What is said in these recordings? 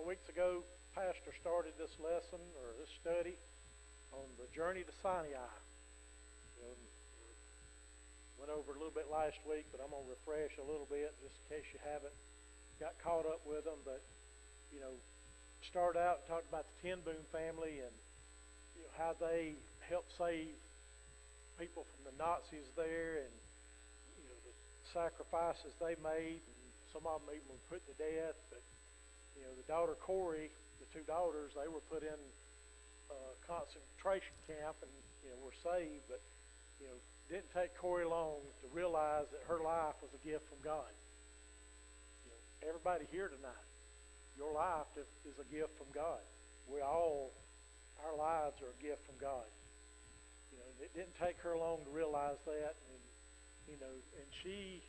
couple of weeks ago, Pastor started this lesson or this study on the journey to Sinai. You know, went over a little bit last week, but I'm going to refresh a little bit just in case you haven't got caught up with them. But, you know, started out and talked about the Ten Boom family and how they helped save people from the Nazis there, and the sacrifices they made, and some of them even were put to death. But the daughter Corey, the two daughters, they were put in a concentration camp and were saved. But didn't take Corey long to realize that her life was a gift from God. Everybody here tonight, your life is a gift from God. Our lives are a gift from God. It didn't take her long to realize that, and she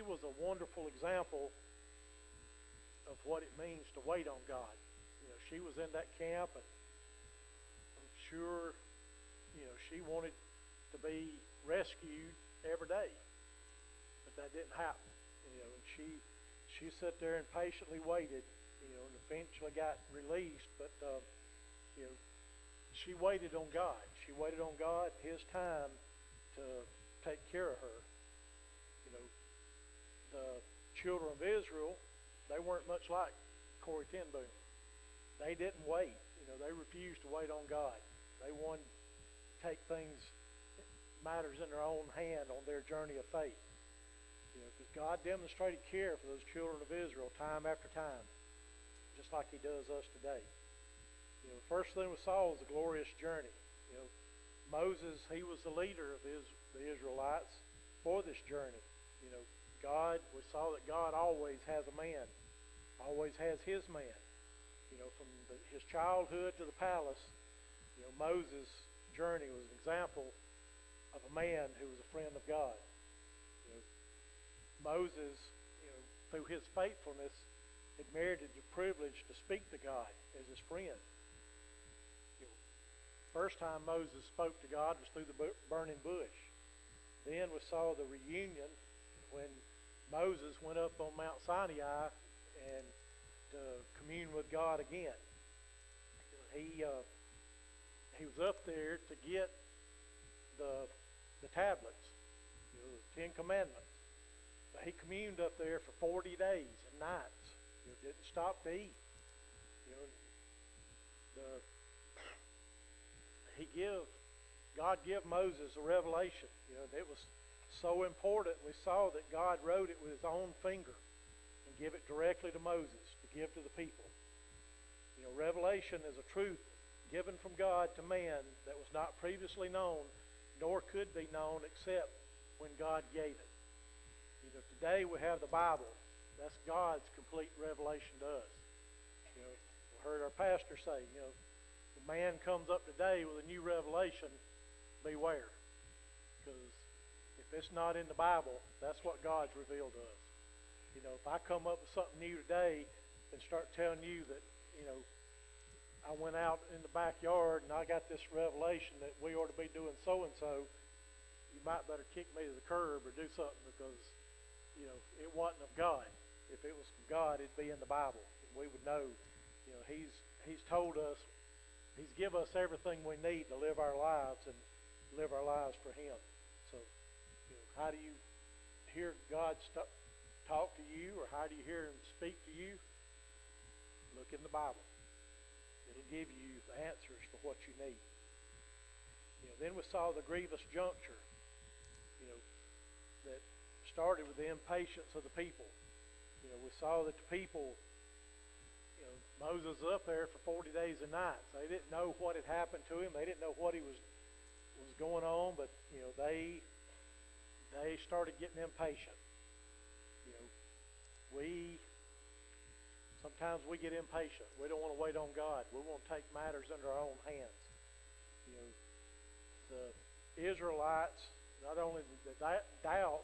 was a wonderful example of what it means to wait on God. She was in that camp, and I'm sure, she wanted to be rescued every day, but that didn't happen. And she sat there and patiently waited, and eventually got released. But she waited on God. She waited on God, His time, to take care of her. The children of Israel, they weren't much like Corrie ten Boom. They didn't wait. They refused to wait on God. They wanted to take matters in their own hand on their journey of faith. Because God demonstrated care for those children of Israel time after time, just like He does us today. The first thing we saw was the glorious journey. Moses, he was the leader of the Israelites for this journey. We saw that God always has a man, always has His man. From his childhood to the palace, Moses' journey was an example of a man who was a friend of God. Moses, through his faithfulness, had merited the privilege to speak to God as his friend. First time Moses spoke to God was through the burning bush. Then we saw the reunion when Moses went up on Mount Sinai and to commune with God again. He was up there to get the tablets, the Ten Commandments. But he communed up there for 40 days and nights. Didn't stop to eat. God gave Moses a revelation. It was so important. We saw that God wrote it with His own finger and give it directly to Moses to give to the people. Revelation is a truth given from God to man that was not previously known, nor could be known except when God gave it. Today we have the Bible. That's God's complete revelation to us. We heard our pastor say, the man comes up today with a new revelation, beware. Because if it's not in the Bible, that's what God's revealed to us. If I come up with something new today and start telling you that, I went out in the backyard and I got this revelation that we ought to be doing so-and-so, you might better kick me to the curb or do something, because, it wasn't of God. If it was from God, it'd be in the Bible. And we would know, He's told us, He's given us everything we need to live our lives and live our lives for Him. So, how do you hear God talk to you, or how do you hear Him speak to you? Look in the Bible. It'll give you the answers for what you need. Then we saw the grievous juncture, that started with the impatience of the people. We saw that the people, Moses was up there for 40 days and nights. They didn't know what had happened to him. They didn't know what he was going on, but they started getting impatient. Sometimes we get impatient. We don't want to wait on God. We want to take matters into our own hands. The Israelites, not only did they doubt,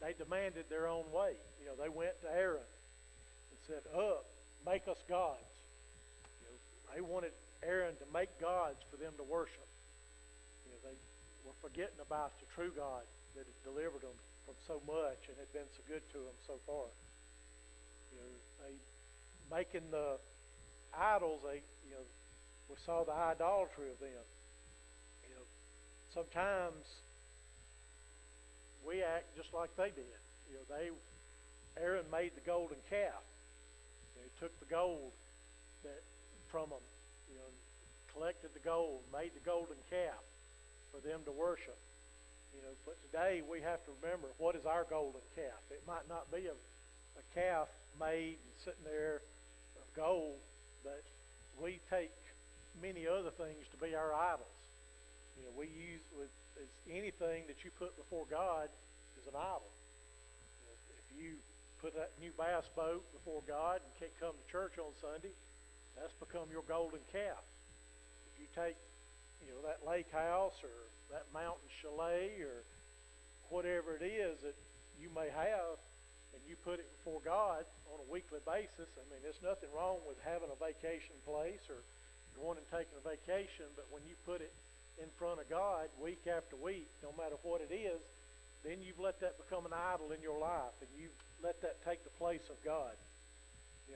they demanded their own way. They went to Aaron and said, "Up, make us gods." They wanted Aaron to make gods for them to worship. They were forgetting about the true God that had delivered them from so much and had been so good to them so far. They making the idols, we saw the idolatry of them. You know, sometimes we act just like they did. Aaron made the golden calf. He took the gold that from them, collected the gold, made the golden calf for them to worship. But today we have to remember, what is our golden calf? It might not be a calf made and sitting there of gold, but we take many other things to be our idols. We use anything that you put before God is an idol. If you put that new bass boat before God and can't come to church on Sunday, that's become your golden calf. If you take that lake house or that mountain chalet or whatever it is that you may have, and you put it before God on a weekly basis, there's nothing wrong with having a vacation place or going and taking a vacation, but when you put it in front of God week after week, no matter what it is, then you've let that become an idol in your life, and you've let that take the place of God.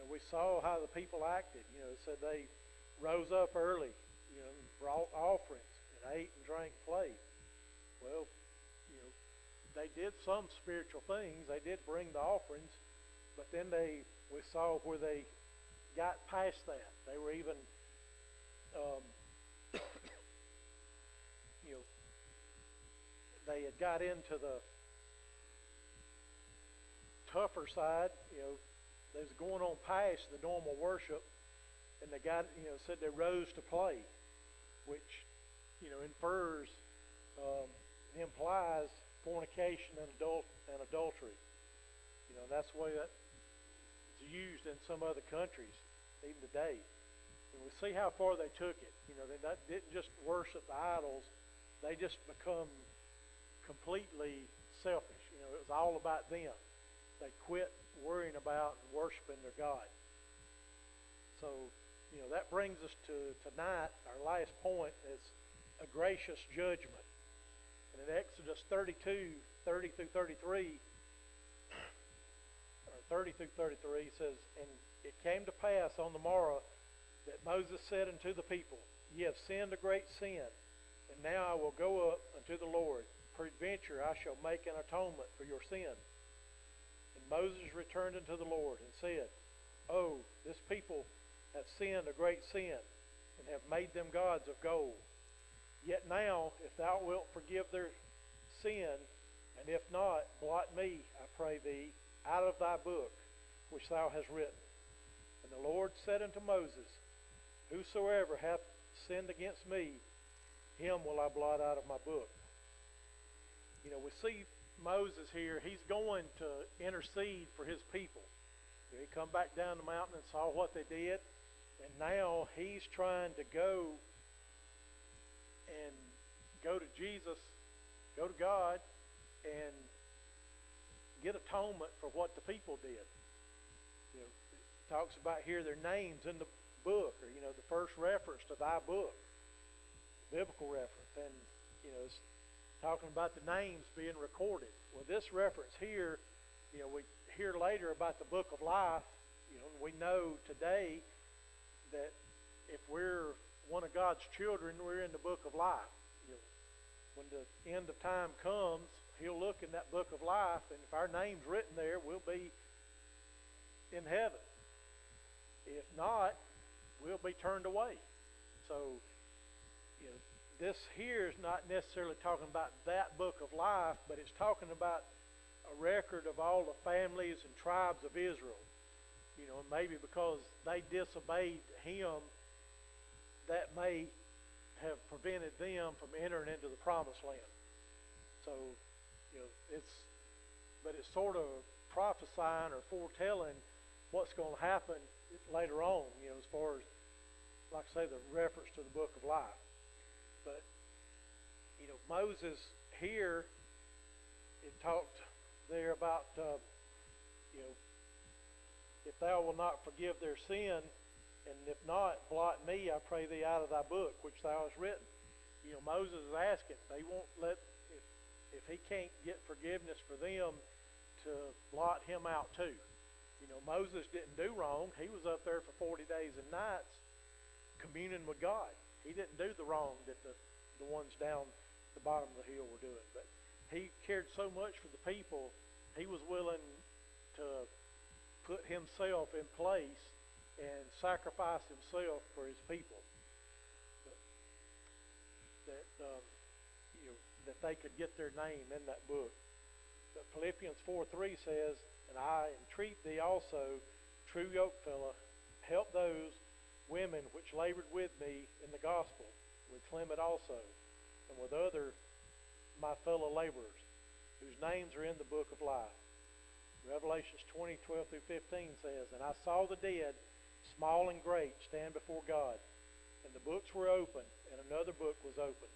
We saw how the people acted. It said they rose up early, brought offerings, and ate and drank and played. Well, they did some spiritual things. They did bring the offerings, but then we saw where they got past that. They were even, they had got into the tougher side. They was going on past the normal worship, and they got, said they rose to play, which, infers, implies fornication and adultery. That's the way that it's used in some other countries, even today. And we see how far they took it. They didn't just worship the idols; they just become completely selfish. It was all about them. They quit worrying about and worshiping their God. So, that brings us to tonight. Our last point is a gracious judgment. And in Exodus 32, 30 through 33, or 30 through 33, it says, "And it came to pass on the morrow that Moses said unto the people, Ye have sinned a great sin, and now I will go up unto the Lord. Peradventure I shall make an atonement for your sin. And Moses returned unto the Lord and said, Oh, this people have sinned a great sin, and have made them gods of gold. Yet now, if thou wilt forgive their sin, and if not, blot me, I pray thee, out of thy book, which thou hast written. And the Lord said unto Moses, Whosoever hath sinned against me, him will I blot out of my book." We see Moses here. He's going to intercede for his people. He come back down the mountain and saw what they did, and now he's trying to go to Jesus, go to God, and get atonement for what the people did. It talks about here their names in the book, or the first reference to thy book, biblical reference, and it's talking about the names being recorded. Well, this reference here, we hear later about the book of life. We know today that if we're one of God's children, we're in the book of life. When the end of time comes, He'll look in that book of life, and if our name's written there, we'll be in heaven. If not, we'll be turned away. So, this here is not necessarily talking about that book of life, but it's talking about a record of all the families and tribes of Israel. Maybe because they disobeyed Him, that may have prevented them from entering into the promised land. So, it's sort of prophesying or foretelling what's going to happen later on, as far as, like I say, the reference to the book of life. But, Moses here, it talked there about, if thou wilt not forgive their sin, and if not, blot me, I pray thee, out of thy book, which thou hast written. Moses is asking, they won't let, if he can't get forgiveness for them, to blot him out too. Moses didn't do wrong. He was up there for 40 days and nights communing with God. He didn't do the wrong that the ones down the bottom of the hill were doing. But he cared so much for the people, he was willing to put himself in place and sacrifice himself for his people. That that they could get their name in that book. But Philippians 4:3 says, "And I entreat thee also, true yokefellow, help those women which labored with me in the gospel, with Clement also, and with other my fellow laborers, whose names are in the book of life." Revelations 20:12-15 says, "And I saw the dead, small and great, stand before God, and the books were opened, and another book was opened,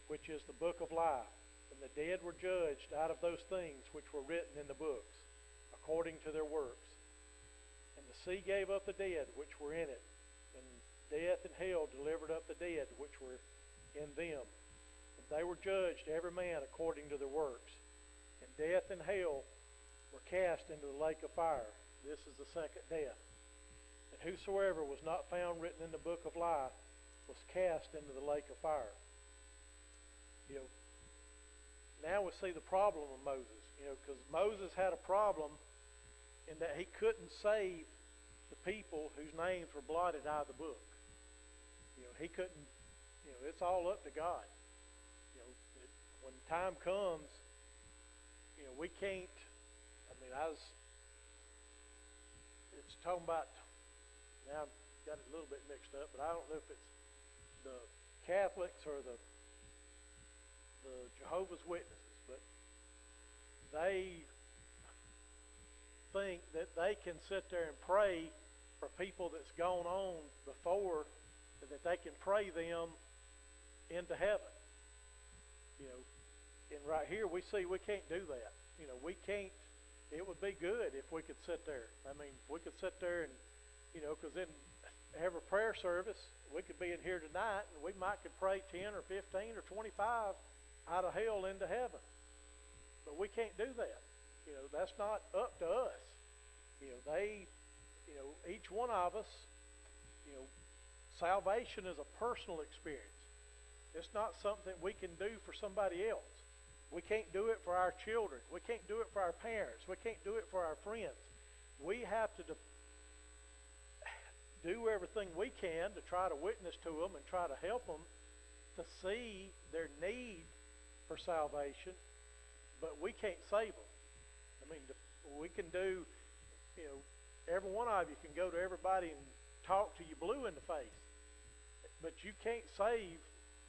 which is the book of life. And the dead were judged out of those things which were written in the books, according to their works. And the sea gave up the dead which were in it, and death and hell delivered up the dead which were in them. And they were judged, every man according to their works. And death and hell were cast into the lake of fire. This is the second death. And whosoever was not found written in the book of life was cast into the lake of fire." Now we see the problem of Moses, because Moses had a problem in that he couldn't save the people whose names were blotted out of the book. He couldn't, it's all up to God. When time comes, we can't, it's talking about, now I've got it a little bit mixed up, but I don't know if it's the Catholics or the Jehovah's Witnesses, but they think that they can sit there and pray for people that's gone on before, that they can pray them into heaven. And right here we see we can't do that. We can't. It would be good if we could sit there. We could sit there and, because in every prayer service, we could be in here tonight and we might could pray 10 or 15 or 25 out of hell into heaven. But we can't do that. That's not up to us. Each one of us, salvation is a personal experience. It's not something we can do for somebody else. We can't do it for our children. We can't do it for our parents. We can't do it for our friends. We have to do everything we can to try to witness to them and try to help them to see their need for salvation, but we can't save them. We can do, every one of you can go to everybody and talk to you blue in the face, but you can't save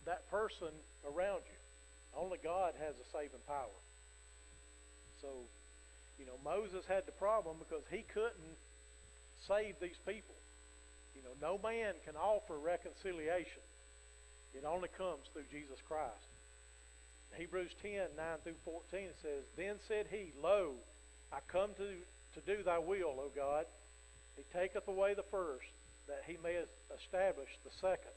that person around you. Only God has the saving power. So, Moses had the problem because he couldn't save these people. No man can offer reconciliation. It only comes through Jesus Christ. Hebrews 10:9-14 says, "Then said he, Lo, I come to do thy will, O God. He taketh away the first, that he may establish the second.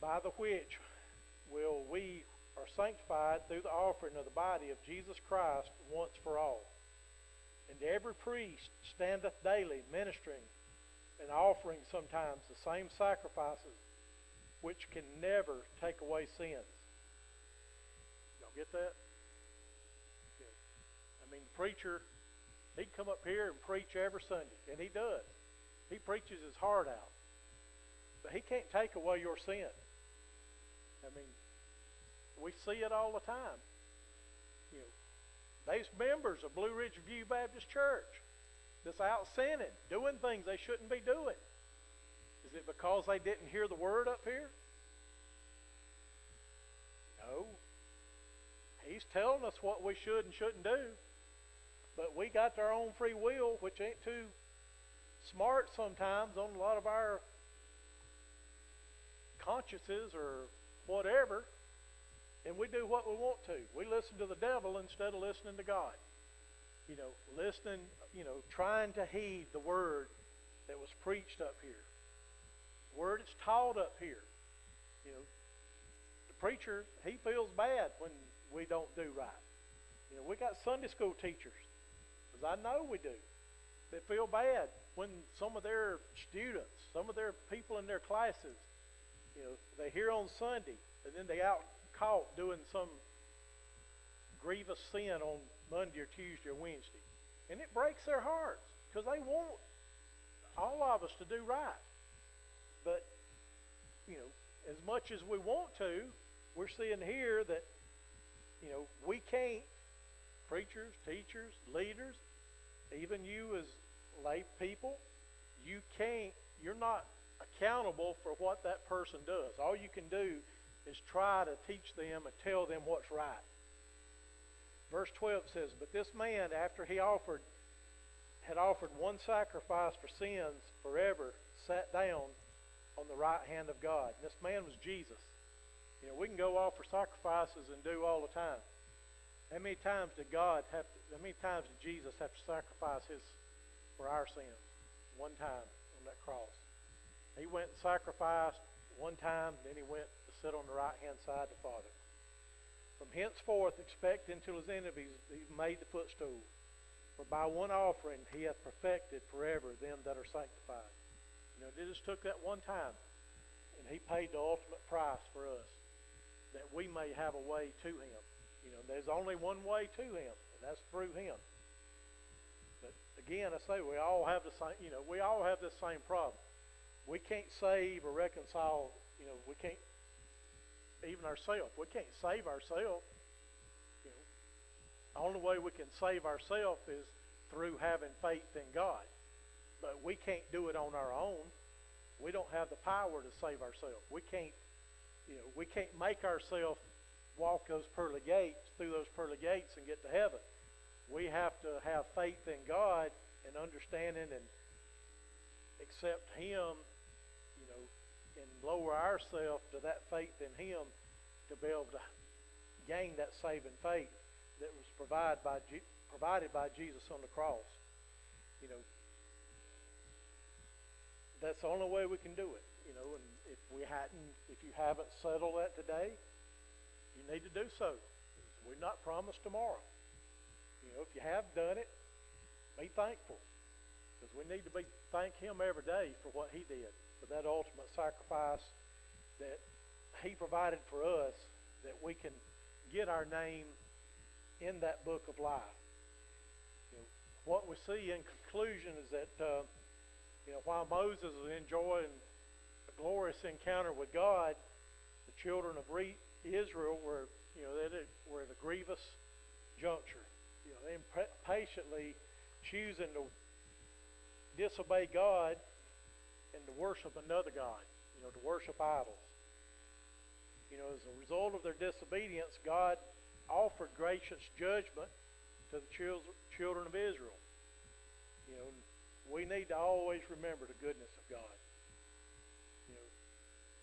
By the which we are sanctified through the offering of the body of Jesus Christ once for all. And every priest standeth daily ministering and offering sometimes the same sacrifices, which can never take away sins." Y'all get that? The preacher, he'd come up here and preach every Sunday, and he does. He preaches his heart out. But he can't take away your sin. We see it all the time. There's members of Blue Ridge View Baptist Church that's out sinning, doing things they shouldn't be doing. Is it because they didn't hear the word up here? No. He's telling us what we should and shouldn't do. But we got our own free will, which ain't too smart sometimes on a lot of our consciences or whatever. And we do what we want to. We listen to the devil instead of listening to God. Listening, trying to heed the word that was preached up here. The word that's taught up here. The preacher, he feels bad when we don't do right. We got Sunday school teachers because I know we do. They feel bad when some of their students, some of their people in their classes, they hear on Sunday and then they out caught doing some grievous sin on Monday or Tuesday or Wednesday. And it breaks their hearts because they want all of us to do right. But, as much as we want to, we're seeing here that, we can't, preachers, teachers, leaders, even you as lay people, you're not accountable for what that person does. All you can do is try to teach them and tell them what's right. Verse 12 says, but this man, after he had offered one sacrifice for sins forever, sat down on the right hand of God. And this man was Jesus. We can go offer sacrifices and do all the time. How many times did Jesus have to sacrifice for our sins? One time on that cross. He went and sacrificed one time, then he went to sit on the right hand side of the Father. From henceforth expect until his enemies be made the footstool. For by one offering he hath perfected forever them that are sanctified. They just took that one time, and he paid the ultimate price for us, that we may have a way to him. There's only one way to him, and that's through him. But again, I say we all have the same. We all have this same problem. We can't save or reconcile. We can't even ourselves. We can't save ourselves. The only way we can save ourselves is through having faith in God. But we can't do it on our own. We don't have the power to save ourselves. We can't make ourselves walk those pearly gates, through those pearly gates, and get to heaven. We have to have faith in God and understanding and accept Him, and lower ourselves to that faith in Him to be able to gain that saving faith that was provided by Jesus on the cross. That's the only way we can do it. And if you haven't settled that today, you need to do so. We're not promised tomorrow. If you have done it, be thankful, because we need to thank Him every day for what He did, for that ultimate sacrifice that He provided for us, that we can get our name in that book of life. What we see in conclusion is that while Moses was enjoying a glorious encounter with God, the children of Israel were at a grievous juncture. They impatiently choosing to disobey God and to worship another God, to worship idols. As a result of their disobedience, God offered gracious judgment to the children of Israel. We need to always remember the goodness of God.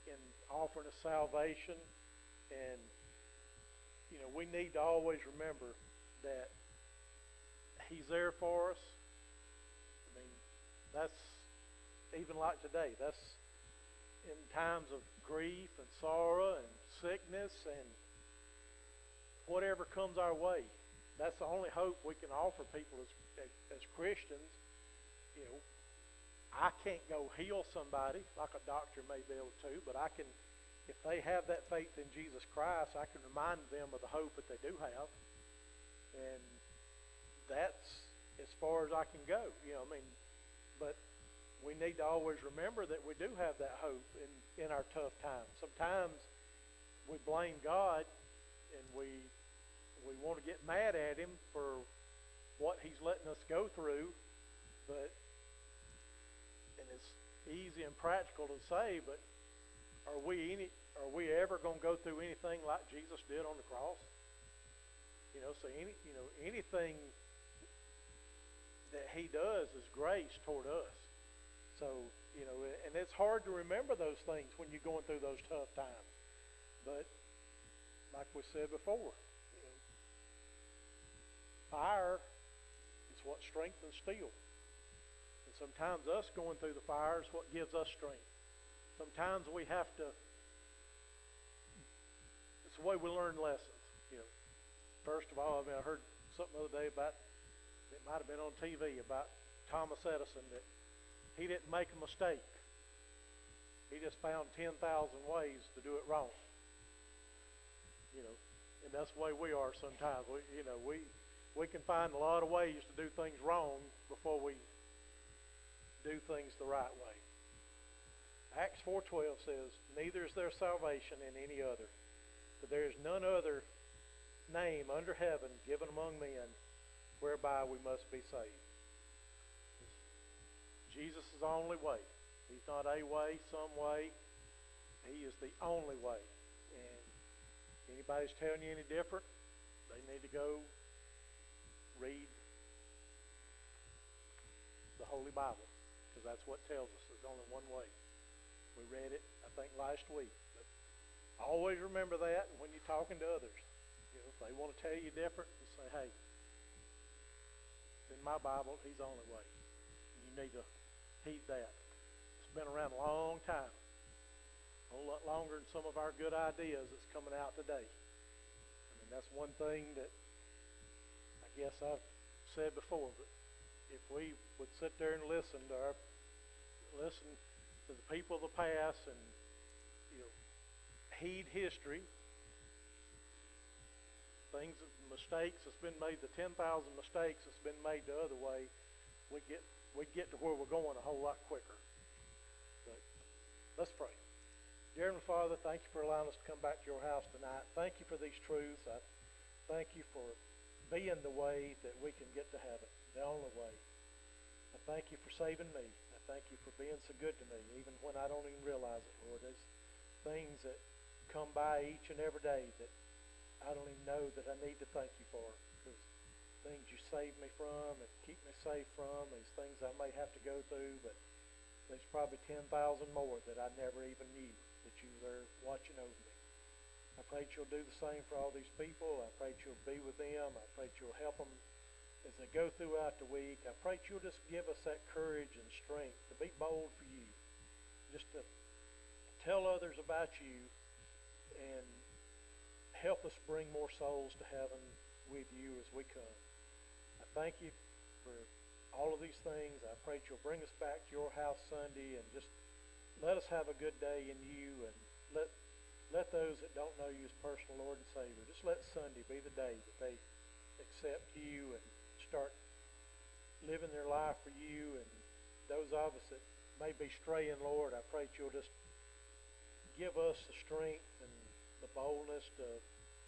In offering us salvation, and we need to always remember that He's there for us. That's even like today. That's in times of grief and sorrow and sickness and whatever comes our way. That's the only hope we can offer people as Christians. I can't go heal somebody like a doctor may be able to, but I can, if they have that faith in Jesus Christ, I can remind them of the hope that they do have. And that's as far as I can go. But we need to always remember that we do have that hope in our tough times. Sometimes we blame God and we want to get mad at Him for what He's letting us go through, and it's easy and practical to say, but are we ever going to go through anything like Jesus did on the cross? So anything that He does is grace toward us. So, and it's hard to remember those things when you're going through those tough times. But like we said before, fire is what strengthens steel. And sometimes us going through the fire is what gives us strength. Sometimes we have to, it's the way we learn lessons. First of all, I heard something the other day about It might have been on TV about Thomas Edison, that he didn't make a mistake. He just found 10,000 ways to do it wrong. You know, and that's the way we are sometimes. We can find a lot of ways to do things wrong before we do things the right way. Acts 4:12 says, "Neither is there salvation in any other, for there is none other name under heaven given among men whereby we must be saved." Jesus is the only way. He's not a way, some way. He is the only way. And anybody's telling you any different, they need to go read the Holy Bible, because that's what tells us there's only one way. We read it, I think, last week. But always remember that, and when you're talking to others, if they want to tell you different, just say, hey, in my Bible, he's the only way. You need to heed that. It's been around a long time, a whole lot longer than some of our good ideas that's coming out today. I mean, that's one thing that I guess I've said before, but if we would sit there and listen to the people of the past and heed history, mistakes that's been made, the 10,000 mistakes that's been made the other way, we'd get to where we're going a whole lot quicker. But let's pray. Dear Heavenly Father, thank you for allowing us to come back to your house tonight. Thank you for these truths. I thank you for being the way that we can get to heaven, the only way. I thank you for saving me. I thank you for being so good to me, even when I don't even realize it, Lord. There's things that come by each and every day that I don't even know that I need to thank you for, because things you save me from and keep me safe from, these things I may have to go through, but there's probably 10,000 more that I never even knew that you were there watching over me. I pray that you'll do the same for all these people. I pray that you'll be with them. I pray that you'll help them as they go throughout the week. I pray that you'll just give us that courage and strength to be bold for you, just to tell others about you and help us bring more souls to heaven with you as we come. I thank you for all of these things. I pray that you'll bring us back to your house Sunday and just let us have a good day in you, and let those that don't know you as personal Lord and Savior, just let Sunday be the day that they accept you and start living their life for you. And those of us that may be straying, Lord, I pray that you'll just give us the strength and the boldness to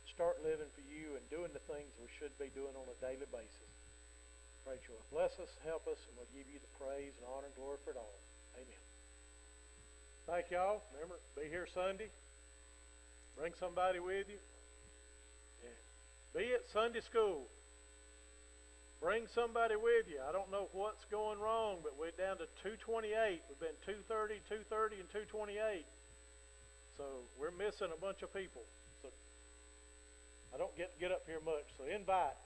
start living for you and doing the things we should be doing on a daily basis. Pray that you'll bless us, help us, and we'll give you the praise and honor and glory for it all. Amen. Thank y'all. Remember, be here Sunday. Bring somebody with you. Yeah. Be at Sunday school. Bring somebody with you. I don't know what's going wrong, but we're down to 228. We've been 230, 230, and 228. So we're missing a bunch of people. So I don't get up here much, so invite.